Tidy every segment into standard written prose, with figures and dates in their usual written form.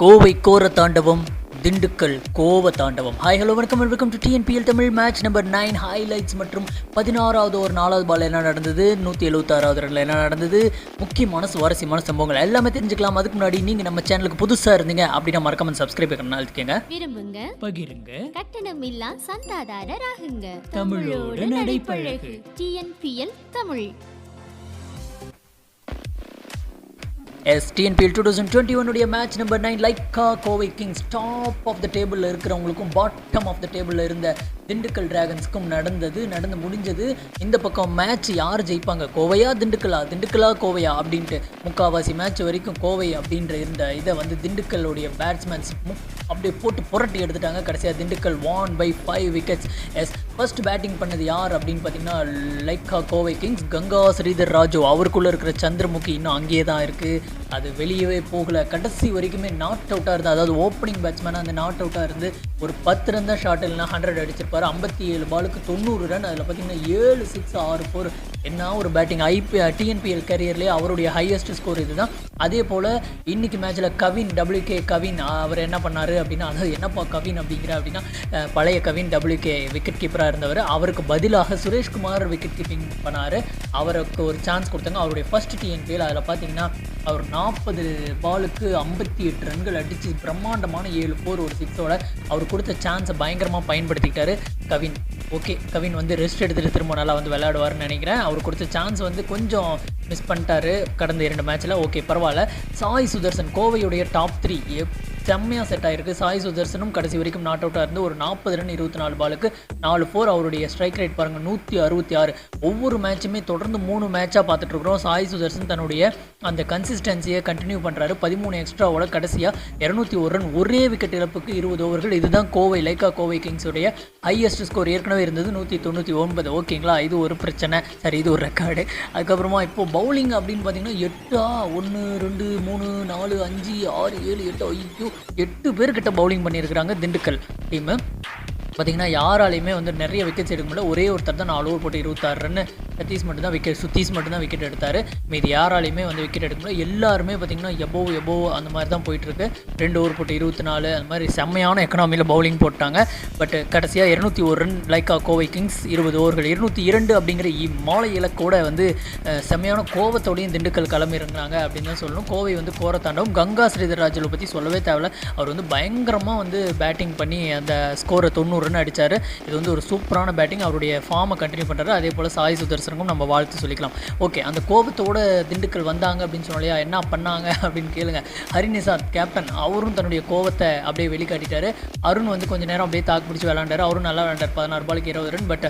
கோவை கோர தாண்டவம், திண்டுக்கல் கோவ தாண்டவம். ஹாய் ஹலோ வணக்கம் and welcome to TNPL Tamil. Match number 9 highlights மற்றும் 16வது ஒரு 4வது பால் என்ன நடந்தது, 176வது ரன்ல என்ன நடந்தது, முக்கியமான சுவாரஸ்யமான சம்பவங்கள் எல்லாமே தெரிஞ்சுக்கலாம். அதுக்கு முன்னாடி நீங்கள் நம்ம சேனலுக்கு புதுசாக இருந்தீங்க அப்படின்னா மறக்காம சப்ஸ்கிரைப் பண்ணலாம். அழுத்திக்கங்க, விரும்புங்க, பகிருங்க, கட்டணம் இல்லா சந்தாதாரராகுங்க. தமிழோடு நடைபழகு. TNPL தமிழ். TNPL 2021 உடைய match number 9 Lyca Kovai Kings top of the டேபிளில் இருக்கிறவங்களுக்கும் பாட்டம் ஆஃப் த டேபிளில் இருந்த திண்டுக்கல் டிராகன்ஸ்க்கும் நடந்து முடிஞ்சது. இந்த பக்கம் மேட்ச் யார் ஜெயிப்பாங்க, கோவையா திண்டுக்கலா கோவையா அப்படின்ட்டு முக்கால்வாசி மேட்ச் வரைக்கும் கோவை அப்படின்ற இருந்த இதை வந்து திண்டுக்கல்லுடைய பேட்ஸ்மேன்ஸ் அப்படியே போட்டு புரட்டி எடுத்துட்டாங்க. கடைசியாக Dindigul won by 5 wickets. First batting பண்ணது யார் அப்படின்னு பார்த்தீங்கன்னா லைக்கா கோவை கிங்ஸ். கங்கா ஸ்ரீதர் ராஜு, அவருக்குள்ளே இருக்கிற சந்திரமுகி இன்னும் அங்கேயே தான் இருக்குது, அது வெளியவே போகலை. கடைசி வரைக்குமே நாட் அவுட்டாக இருந்து, அதாவது ஓப்பனிங் பேட்ஸ்மேனாக அந்த நாட் அவுட்டாக இருந்து ஒரு 10 ரன் தான் ஷார்ட், இல்லைனா 100 அடிச்சிருப்பார். 57 பாலுக்கு 90 ரன். அதில் பார்த்தீங்கன்னா 7 6 6 4 என்ன ஒரு பேட்டிங். TNPL கேரியர்லேயே அவருடைய ஹையஸ்ட் ஸ்கோர் இதுதான். அதே போல் இன்னைக்கு மேட்ச்சில் கவின் WK கவின் அவர் என்ன பண்ணார் அப்படின்னா, அதாவது என்னப்பா கவின் அப்படிங்கிற அப்படின்னா பழைய கவின் WK விக்கெட் கீப்பராக இருந்தவர், அவருக்கு பதிலாக சுரேஷ்குமார் விக்கெட் கீப்பிங் பண்ணார். அவருக்கு ஒரு சான்ஸ் கொடுத்தாங்க, அவருடைய ஃபர்ஸ்ட் TNPL. அதில் பார்த்தீங்கன்னா அவர் 40 பாலுக்கு 58 ரன்கள் அடித்து பிரம்மாண்டமான 7 4 ஒரு 6ஓட அவர் கொடுத்த சான்ஸை பயங்கரமாக பயன்படுத்திக்கிட்டாரு கவின். ஓகே, கவின் வந்து ரெஸ்ட் எடுத்துகிட்டு திரும்ப நல்லா வந்து விளையாடுவார்னு நினைக்கிறேன். அவர் கொடுத்த சான்ஸ் வந்து கொஞ்சம் மிஸ் பண்ணிட்டாரு கடந்த 2 மேட்ச்சில். ஓகே பரவாயில்ல. சாய் சுதர்சன் கோவையுடைய டாப் 3 செம்மையாக செட் ஆகிருக்கு. சாய் சுதர்சனும் கடைசி வரைக்கும் நாட் அவுட்டாக இருந்து ஒரு 40 ரன் 24 பாலுக்கு 4 4. அவருடைய ஸ்ட்ரைக் ரேட் பாருங்கள் 166. ஒவ்வொரு மேட்சுமே தொடர்ந்து 3 மேட்சாக பார்த்துட்ருக்குறோம். சாய் சுதர்சன் தன்னுடைய அந்த கன்சிஸ்டன்சியை கண்டினியூ பண்ணுறாரு. 13 எக்ஸ்ட்ராவோட கடைசியாக 201 ரன், ஒரே விக்கெட் இழப்புக்கு 20 ஓவர்கள். இதுதான் கோவை லைக்கா கோவை கிங்ஸுடைய ஹையஸ்ட் ஸ்கோர். ஏற்கனவே இருந்தது 199. ஓகேங்களா, இது ஒரு பிரச்சனை, சரி இது ஒரு ரெக்கார்டு. அதுக்கப்புறமா இப்போது பவுலிங் அப்படின்னு பார்த்தீங்கன்னா 8 1 2 3 4 5 6 7 8 ஐயோ 8 பேர்கிட்ட பவுலிங் பண்ணியிருக்கிறாங்க திண்டுக்கல் டீமு. பார்த்தீங்கன்னா யாராலையுமே வந்து நிறைய விக்கெட்ஸ் எடுக்க முடியல. ஒரே ஒருத்தர் தான் 4 ஓவர் போட்டு 26 ரன், சுத்தீஸ் மட்டும்தான் விக்கெட் எடுத்தார். மீதி யாராலையுமே வந்து விக்கெட் எடுக்க முடியல. எல்லாருமே பார்த்தீங்கன்னா எபோவ் அந்த மாதிரி தான் போயிட்டுருக்கு. 2 ஓவர் போட்டு 24 அந்த மாதிரி செம்மையான எக்கனாமியில் பவுலிங் போட்டாங்க. பட் கடைசியாக 201 ரன் லைக்கா கோவை கிங்ஸ் 20 ஓவர்கள். 202 அப்படிங்கிற மாலை இலக்கோட வந்து செம்மையான கோவத்தோடையும் திண்டுக்கல் கிளம்பிருந்தாங்க அப்படின்னு தான் சொல்லணும். கோவை வந்து கோர தாண்டவம். கங்கா ஸ்ரீதர் ராஜுவை பற்றி சொல்லவே தேவையில்ல. அவர் வந்து பயங்கரமாக வந்து பேட்டிங் பண்ணி அந்த ஸ்கோரை 90 ரன் அடித்தார். இது வந்து ஒரு சூப்பரான பேட்டிங். அவருடைய ஃபார்மை கண்டினியூ பண்ணுறாரு. அதே போல் சாய் சுதர்சனுக்கும் நம்ம வாழ்த்து சொல்லிக்கலாம். ஓகே, அந்த கோபத்தோட திண்டுக்கல் வந்தாங்க அப்படின்னு சொன்னாலையா, என்ன பண்ணாங்க அப்படின்னு கேளுங்க. நிஷாந்த் கேப்டன், அவரும் தன்னுடைய கோவத்தை அப்படியே வெளிக்காட்டிட்டாரு. அருண் வந்து கொஞ்சம் நேரம் அப்படியே தாக்கு பிடிச்சி விளாண்டாரு. அவரும் நல்லா விளாண்டார். 16 பாலுக்கு 20 ரன். பட்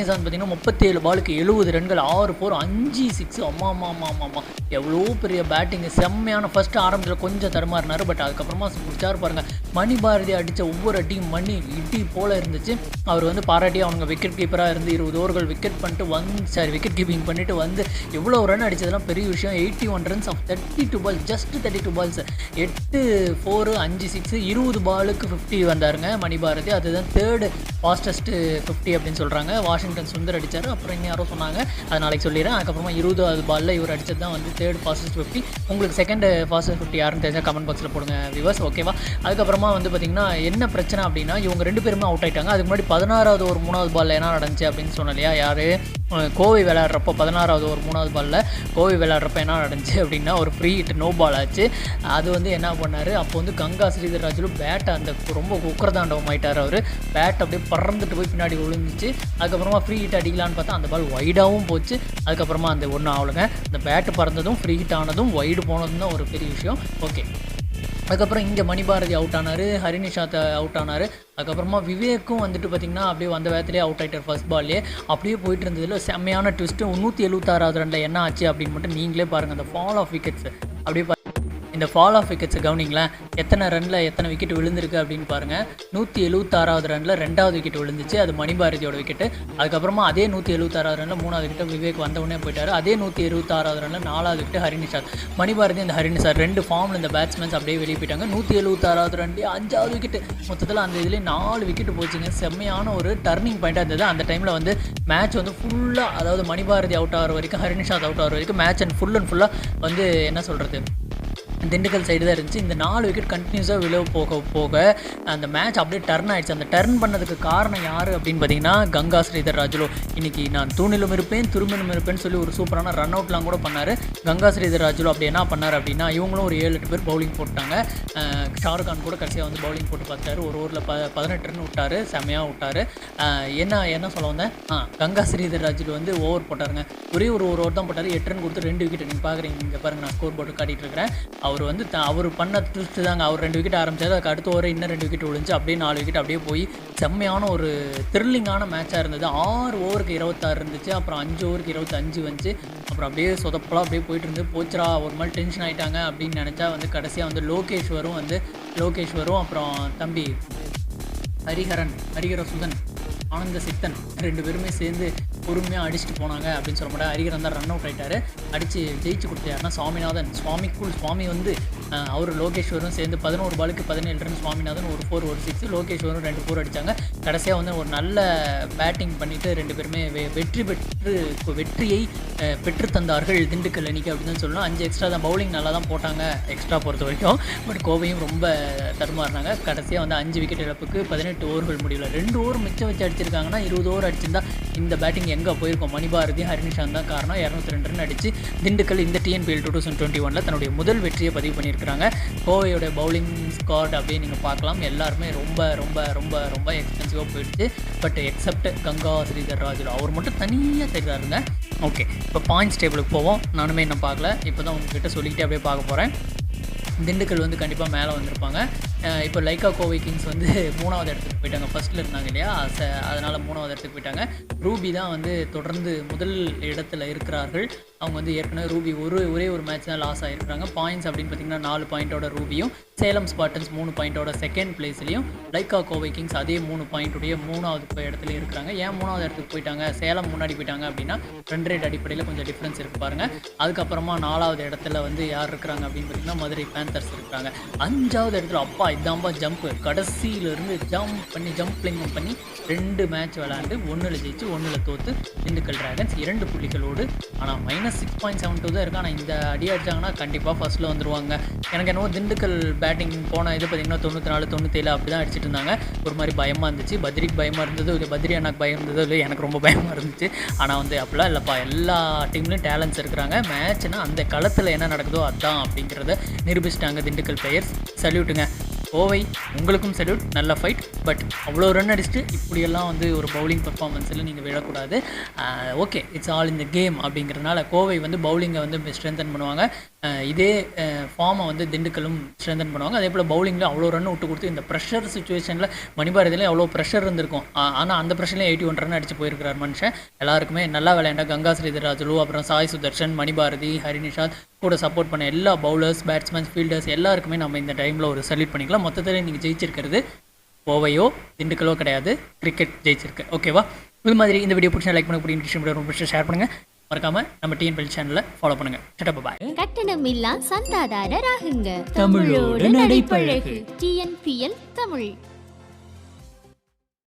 நிஷாந்த் பார்த்தீங்கன்னா 37 பாலுக்கு 70 ரன்கள், 6 4 5 6. அம்மா எவ்வளோ பெரிய பேட்டிங். செம்மையான ஃபர்ஸ்ட் ஆரம்பத்தில் கொஞ்சம் தடுமாறினார். பட் அதுக்கப்புறமா முடிச்சார் பாருங்கள். மணி பாரதி அடித்த ஒவ்வொரு அடியும் மணி இடி போல் இருந்துச்சு. அவர் வந்து பாராட்டி அவங்க விக்கெட் கீப்பராக இருந்து 20 ஓவர்கள் விக்கெட் பண்ணிட்டு விக்கெட் கீப்பிங் பண்ணிட்டு வந்து எவ்வளோ ரன் அடித்ததெல்லாம் பெரிய விஷயம். 81 runs off 32 balls, just 32 balls, 8 4 5 6 20 பாலுக்கு 50 வந்தாருங்க மணி பாரதி. அதுதான் தேர்டு ஃபாஸ்டஸ்ட்டு 50 அப்படின்னு சொல்கிறாங்க. வாஷிங்டன் சுந்தர் அடித்தார். அப்புறம் இன்னும் யாரோ சொன்னாங்க, அது நாளைக்கு சொல்லிடுறேன். அதுக்கப்புறமா 20வது பாலில் இவர் அடித்தது தான் வந்து தேர்ட் ஃபாஸ்டஸ்ட் 50. உங்களுக்கு செகண்ட் ஃபாஸ்டஸ்ட் 50 யாருன்னு தெரிஞ்சால் கமெண்ட் பாக்ஸில் போடுங்க வியூவர்ஸ், ஓகேவா. அதுக்கப்புறமா வந்து பார்த்திங்கன்னா என்ன பிரச்சனை அப்படின்னா, இவங்க 2 பேருமே அவுட் ஆகிட்டாங்க. அதுக்கு முன்னாடி 16வது ஒரு 3வது பாலில் என்ன நடந்துச்சு அப்படின்னு சொன்னாலையா, யார் கோவை விளையாடுறப்போ 16வது ஒரு 3வது பாலில் கோவை விளையாடுறப்ப என்ன நடந்துச்சு அப்படின்னா, ஒரு ஃப்ரீ ஹிட் நோ பால் ஆச்சு. அது வந்து என்ன பண்ணார், அப்போ வந்து கங்கா ஸ்ரீதர் ராஜு பேட்டை அந்த ரொம்ப உக்கரதாண்டவம் ஆகிட்டார். அவர் பேட் அப்படியே பறந்துட்டு போய் பின்னாடி விழுந்துச்சு. அதுக்கப்புறமா ஃப்ரீ ஹிட் அடிக்கலான்னு பார்த்தா அந்த பால் வைடாகவும் போச்சு. அதுக்கப்புறமா அந்த ஒன்றும் ஆகலைங்க. அந்த பேட்டு பறந்ததும் ஃப்ரீ ஹிட் ஆனதும் வைடு போனதும் தான் ஒரு பெரிய விஷயம். ஓகே, அதுக்கப்புறம் இங்கே மணி பாரதி அவுட் ஆனார், நிஷாந்த் அவுட் ஆனார். அதுக்கப்புறமா விவேக்கும் வந்துட்டு பார்த்திங்கன்னா அப்படியே வந்த வேகத்திலே அவுட் ஆகிட்டார் ஃபர்ஸ்ட் பால்லே. அப்படியே போயிட்டு இருந்ததில் செம்மையான ட்விஸ்ட்டு. 176வது ரனில் என்ன ஆச்சு அப்படின்னு மட்டும் நீங்களே பாருங்கள். அந்த ஃபால் ஆஃப் விக்கெட்ஸ் அப்படியே இந்த ஃபால் ஆஃப் விக்கெட்ஸை கவனிங்களேன். எத்தனை ரனில் எத்தனை விக்கெட் விழுந்திருக்கு அப்படின்னு பாருங்கள். 176வது ரனில் 2வது விக்கெட் விழுந்துச்சு, அது மணி பாரதியோட விக்கெட்டு. அதுக்கப்புறமா அதே 176வது ரனில் 3வது விக்கெட் விவேக் வந்தவுடனே போயிட்டார். அதே 176வது ரனில் 4வது விக்கெட் நிஷாந்த். மணி பாரதி அந்த நிஷாந்த் 2 ஃபார்மில் இந்த பேட்ஸ்மேன்ஸ் அப்படியே வெளியே போயிட்டாங்க. 176வது ரன்லேயே 5வது விக்கெட்டு. மொத்தத்தில் அந்த இதுலேயே 4 விக்கெட்டு போச்சுங்க. செம்மையான ஒரு டர்னிங் பாயிண்ட்டாக இருந்தது. அந்த டைமில் வந்து மேட்ச் வந்து ஃபுல்லாக, அதாவது மணி பாரதி அவுட் ஆகிற வரைக்கும், நிஷாந்த் அவுட் ஆகிற வரைக்கும் மேட்ச் ஃபுல்லாக வந்து என்ன சொல்கிறது, திண்டுக்கல் சைடு தான் இருந்துச்சு. இந்த 4 விக்கெட் கண்டினியூஸாக விழ போக போக அந்த மேட்ச் அப்படியே டர்ன் ஆகிடுச்சு. அந்த டர்ன் பண்ணதுக்கு காரணம் யார் அப்படின்னு பார்த்தீங்கன்னா கங்கா ஸ்ரீதர் ராஜுலு. இன்றைக்கி நான் தூணிலும் இருப்பேன் துரும்பிலும் இருப்பேன்னு சொல்லி ஒரு சூப்பரான ரன் அவுட்லாம் கூட பண்ணார் கங்கா ஸ்ரீதர் ராஜுலு. அப்படி என்ன பண்ணார் அப்படின்னா இவங்களும் ஒரு 7-8 பேர் பவுலிங் போட்டாங்க. ஷாருக் கான் கூட கடைசியாக வந்து பவுலிங் போட்டு பார்த்தாரு. ஒரு ஓவரில் 18 ரன் விட்டார், செம்மையாக விட்டார். என்ன சொல்ல வந்தேன், கங்கா ஸ்ரீதர் ராஜுலு வந்து ஓவர் போட்டாருங்க. ஒரே ஒரு ஓவர் தான் போட்டார், 8 ரன் கொடுத்து 2 விக்கெட். நீங்கள் பார்க்குறீங்க, இங்கே பாருங்கள், நான் ஸ்கோர் போர்டு காட்டிகிட்டு இருக்கிறேன். அவர் வந்து அவர் பண்ண ட்விஸ்ட் தாங்க. அவர் 2 விக்கெட் ஆரம்பிச்சார், அதுக்கு அடுத்த ஓவர் இன்னும் 2 விக்கெட் விழுந்துச்சு. அப்படியே 4 விக்கெட் அப்படியே போய் செம்மையான ஒரு த்ரில்லிங்கான மேட்சாக இருந்தது. 6 ஓவருக்கு 26 இருந்துச்சு, அப்புறம் 5 ஓவருக்கு 25 வந்துச்சு. அப்புறம் அப்படியே சொதப்பலாம் அப்படியே போயிட்டு இருந்து போச்சுரா, ஒரு மாதிரி டென்ஷன் ஆகிட்டாங்க அப்படின்னு நினச்சா வந்து கடைசியாக வந்து லோகேஷ்வரும் அப்புறம் தம்பி ஹரிஹர சுதன், ஆனந்த சித்தன் 2 பேருமே சேர்ந்து பொறுமையாக அடிச்சுட்டு போனாங்க அப்படின்னு சொல்ல மாட்டேன். ஹரிஹரன் தான் ரன் அவுட் ஆகிட்டார். அடித்து ஜெயிச்சு கொடுத்தாருன்னா சுவாமிநாதன், சுவாமி வந்து அவர் லோகேஷ்வரும் சேர்ந்து 11 பாலுக்கு 17 ரன். சுவாமிநாதன் ஒரு 4 ஒரு 6, லோகேஷ்வரும் 2 4 அடித்தாங்க. கடைசியாக வந்து ஒரு நல்ல பேட்டிங் பண்ணிவிட்டு 2 பேருமே வெற்றியை பெற்று தந்தார்கள் திண்டுக்கல் அணிக்கு அப்படின்னு தான் சொல்லணும். 5 எக்ஸ்ட்ரா தான், பவுலிங் நல்லா தான் போட்டாங்க எக்ஸ்ட்ரா பொறுத்த வரைக்கும். பட் கோவையும் ரொம்ப தடுமாறினாங்க. கடைசியாக வந்து 5 விக்கெட் இழப்புக்கு 18 ஓவர்கள் முடியல. 2 ஓவர் மிச்சம் வச்சு அடிச்சிருக்காங்கன்னா 20 ஓவர் அடிச்சிருந்தா இந்த பேட்டிங் எங்கே போயிருக்கோம். மணிபாரதி, நிஷாந்த் தான் காரணம். 202 ரன் அடித்து திண்டுக்கல் இந்த TNPL 2021 தன்னுடைய முதல் வெற்றியை பதிவு பண்ணியிருக்கிறாங்க. கோவையோட பவுலிங் ஸ்குவாட் அப்படியே நீங்கள் பார்க்கலாம், எல்லாருமே ரொம்ப ரொம்ப ரொம்ப ரொம்ப எக்ஸ்பென்சிவாக போயிடுச்சு. பட் எக்ஸப்ட் கங்கா ஸ்ரீதர் ராஜு, அவர் மட்டும் தனியாக தெரியாருங்க. ஓகே, இப்போ பாயிண்ட்ஸ் டேபிளுக்கு போவோம். நானுமே இன்னும் பார்க்கல, இப்போ தான் உங்ககிட்ட சொல்லிக்கிட்டே அப்படியே பார்க்க போகிறேன். திண்டுக்கல் வந்து கண்டிப்பாக மேலே வந்திருப்பாங்க. இப்போ லைக்கா கோவை கிங்ஸ் வந்து 3வது இடத்துக்கு போயிட்டாங்க. ஃபர்ஸ்ட்டில் இருந்தாங்க இல்லையா, அதனால் 3வது இடத்துக்கு போயிட்டாங்க. ரூபி தான் வந்து தொடர்ந்து முதல் இடத்துல இருக்கிறார்கள். அவங்க வந்து ஏற்கனவே ரூபி ஒரே ஒரு மேட்ச் தான் லாஸ் ஆகிருக்கிறாங்க. பாயிண்ட்ஸ் அப்படின்னு பார்த்தீங்கன்னா 4 பாயிண்ட்டோட ரூபியும், சேலம் ஸ்பார்டன்ஸ் 3 பாயிண்ட்டோட செகண்ட் பிளேஸ்லையும், லைக்கா கோவை கிங்ஸ் அதே 3 பாயிண்ட்டுடைய 3வது இடத்துல இருக்கிறாங்க. ஏன் 3வது இடத்துக்கு போயிட்டாங்க, சேலம் முன்னாடி போயிட்டாங்க அப்படின்னா ரன் ரேட் அடிப்படையில் கொஞ்சம் டிஃப்ரென்ஸ் இருக்கு பாருங்கள். அதுக்கப்புறமா 4வது இடத்துல வந்து யார் இருக்கிறாங்க அப்படின்னு பார்த்தீங்கன்னா மதுரை பேந்தர்ஸ் இருக்கிறாங்க. 5வது இடத்துல அப்பா இதாம்பா ஜம்ப்பு, கடைசியிலேருந்து ஜம்பிங் பண்ணி 2 மேட்ச் விளையாண்டு 1ல் ஜெயிச்சு 1ல் தோற்று திண்டுக்கல் டிராகன்ஸ் 2 புள்ளிகளோடு. ஆனால் -6.72 தான் இருக்குது. ஆனால் இந்த அடி அடித்தாங்கன்னா கண்டிப்பாக ஃபர்ஸ்ட்டில் வந்துடுவாங்க. எனக்கு என்னவோ திண்டுக்கல் பேட்டிங் போன இது பார்த்திங்கன்னா 94 97 அப்படி தான் அடிச்சிட்டு இருந்தாங்க. ஒரு மாதிரி பயமாக இருந்துச்சு. பத்ரிக்கு பயமாக இருந்தது இல்லை, பத்ரி அண்ணாக்கு பயம் இருந்ததோ இல்லை, எனக்கு ரொம்ப பயமாக இருந்துச்சு. ஆனால் வந்து அப்படிலாம் இல்லைப்பா, எல்லா டீம்லேயும் டேலண்ட்ஸ் இருக்கிறாங்க. மேட்ச்னா அந்த களத்தில் என்ன நடக்குதோ அதுதான் அப்படிங்கிறத நிரூபிச்சிட்டாங்க திண்டுக்கல் பிளேயர்ஸ். சல்யூட்டுங்க. கோவை உங்களுக்கும் சல்யூட், நல்ல ஃபைட். பட் அவ்வளோ ரன் அடிச்சுட்டு இப்படியெல்லாம் வந்து ஒரு பவுலிங் பர்ஃபார்மன்ஸில் நீங்கள் விழக்கூடாது. ஓகே, இட்ஸ் ஆல் இந்த கேம் அப்படிங்கிறதுனால கோவை வந்து பவுலிங்கை வந்து ஸ்ட்ரென்தன் பண்ணுவாங்க. இதே ஃபார்மை வந்து திண்டுக்கலும் ஸ்ட்ரென்தன் பண்ணுவாங்க. அதே போல் பவுலிங்கில் அவ்வளோ ரன் விட்டு கொடுத்து இந்த ப்ரெஷர் சுச்சுவேஷனில் மணிபாரதிலையும் அவ்வளோ ப்ரெஷர் இருந்திருக்கும். ஆனால் அந்த ப்ரெஷர்லேயும் 81 ரன் அடித்து போயிருக்கிறார் மனுஷன். எல்லாருக்குமே நல்லா விளையாண்டா கங்கா ஸ்ரீதர் ராஜு, அப்புறம் சாய் சுதர்ஷன், மணிபாரதி, நிஷாந்த் கூட சப்போர்ட் பண்ண எல்லா பவுலர்ஸ், பேட்ஸ்மேன்ஸ், ஃபீல்டர்ஸ் எல்லாருக்குமே நம்ம இந்த டைமில் ஒரு சல்யூட் பண்ணிக்கலாம். மொத்தத்தில் நீங்கள் ஜெயிச்சிருக்கிறது கோவையோ திண்டுக்கலோ கிடையாது, கிரிக்கெட் ஜெயிச்சிருக்கு. ஓகேவா? இது மாதிரி இந்த வீடியோ பிடிச்சா லைக் பண்ணுங்க, ரொம்ப ஷேர் பண்ணுங்கள். மறக்காம நம்ம TNPL சேனலை ஃபாலோ பண்ணுங்க. டட்டா பாய். கட்டணமில்லா சந்தாதாரராகுங்க. தமிழோடு நடைபழகு. TNPL தமிழ்.